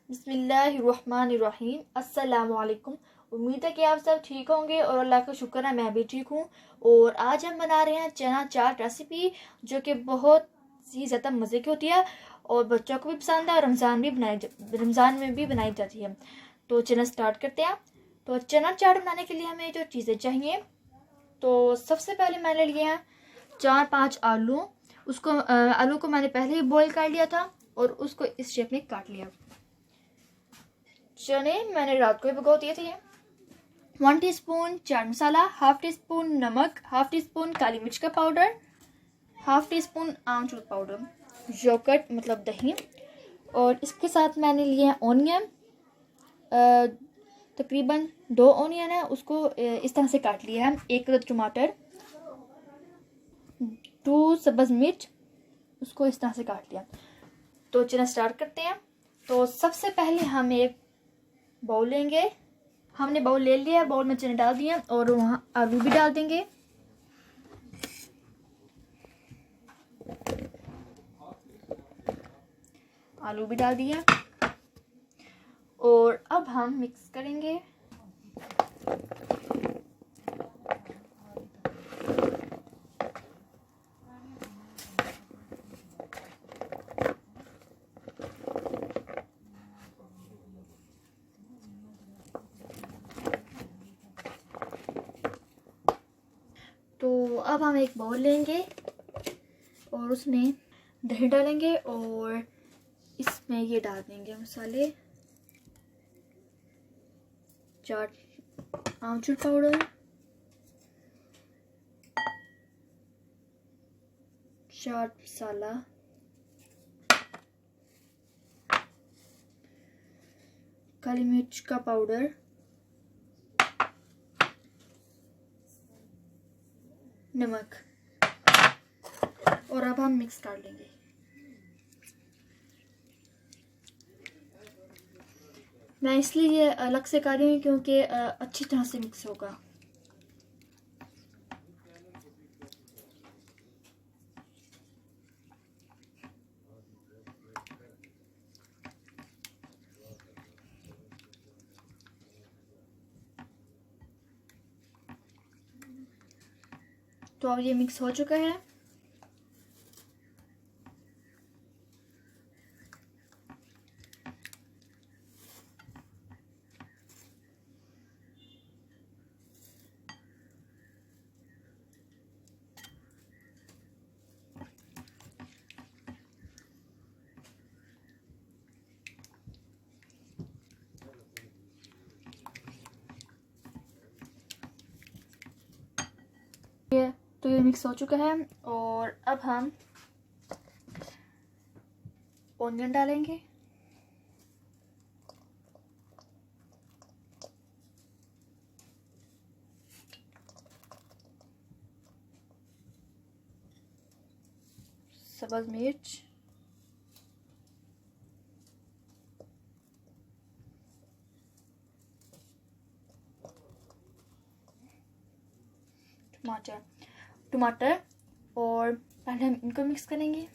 बिस्मिल्लाहिर्रहमानिर्रहीम। अस्सलाम वालेकुम। उम्मीद है कि आप सब ठीक होंगे और अल्लाह का शुक्र है मैं भी ठीक हूँ। और आज हम बना रहे हैं चना चाट रेसिपी, जो कि बहुत ही ज़्यादा मज़े की होती है और बच्चों को भी पसंद है और रमज़ान में भी बनाई जाती है। तो चना स्टार्ट करते हैं। तो चना चाट बनाने के लिए हमें जो चीज़ें चाहिए, तो सबसे पहले मैंने लिए हैं 4-5 आलू। आलू को मैंने पहले ही बॉईल कर लिया था और उसको इस शेप में काट लिया। चने मैंने रात को ही भिगो दिए थे। 1 teaspoon chaat masala, half tea spoon नमक, हाफ टी स्पून काली मिर्च का पाउडर, हाफ टी स्पून आमचूर पाउडर, योगर्ट मतलब दही। और इसके साथ मैंने लिए हैं ऑनियन, तकरीबन 2 ऑनियन है, उसको इस तरह से काट लिया है। 1 टमाटर, 2 सब्ज़ मिर्च, उसको इस तरह से काट लिया। तो चना स्टार्ट करते हैं। तो सबसे पहले हम एक बाउल लेंगे। हमने बाउल ले लिया, बाउल में चने डाल दिए और वहाँ आलू भी डाल देंगे। आलू भी डाल दिया और अब हम मिक्स करेंगे। तो अब हम एक बाउल लेंगे और उसमें दही डालेंगे और इसमें ये डाल देंगे मसाले, चाट आमचूर पाउडर, चाट मसाला, काली मिर्च का पाउडर, नमक। और अब हम मिक्स कर लेंगे। मैं इसलिए ये अलग से कर रही हूँ क्योंकि अच्छी तरह से मिक्स होगा। तो अब ये मिक्स हो चुका है। ये मिक्स हो चुका है और अब हम ऑनियन डालेंगे। सब्ज़ मिर्च, टमाटर और पहले हम इनको मिक्स करेंगे।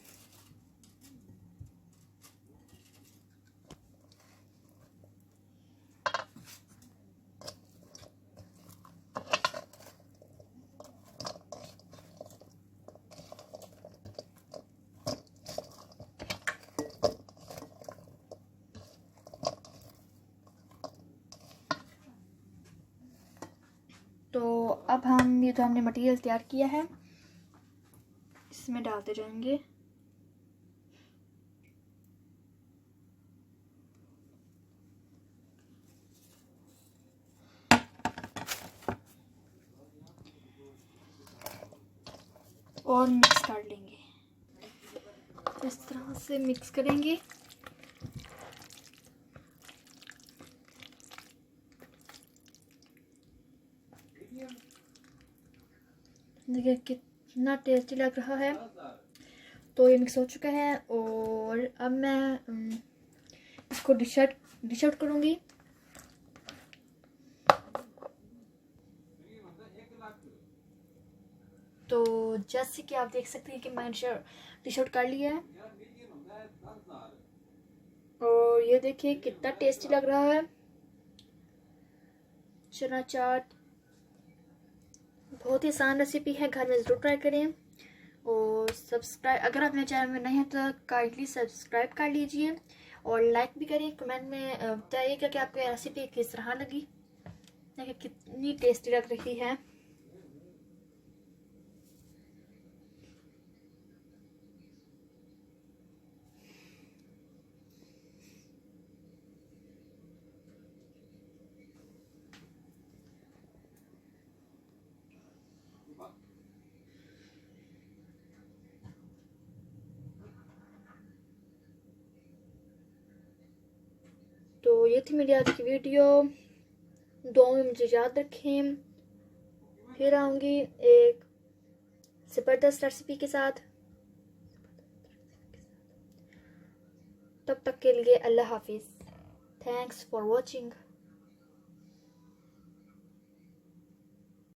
तो अब हम ये जो हमने मटेरियल तैयार किया है इसमें डालते जाएंगे। और मिक्स कर लेंगे। इस तरह से मिक्स करेंगे। देखिए कितना टेस्टी लग रहा है। तो ये मिक्स हो चुका है और अब मैं इसको डिश आउट करूँगी। तो जैसे कि आप देख सकते हैं कि मैंने डिश आउट कर लिया है और ये देखिए कितना टेस्टी लग रहा है चना चाट। बहुत ही आसान रेसिपी है, घर में ज़रूर ट्राई करें। और सब्सक्राइब, अगर आप मेरे चैनल में नहीं हैं तो काइंडली सब्सक्राइब कर लीजिए और लाइक भी करिए। कमेंट में बताइएगा कि आपको रेसिपी किस तरह लगी, देखिए कितनी टेस्टी लग रही है। तो ये थी मेरी आज की वीडियो। दुआओं में मुझे याद रखें, फिर आऊँगी एक ज़बरदस्त रेसिपी के साथ। तब तक के लिए अल्लाह हाफिज़। Thanks for watching.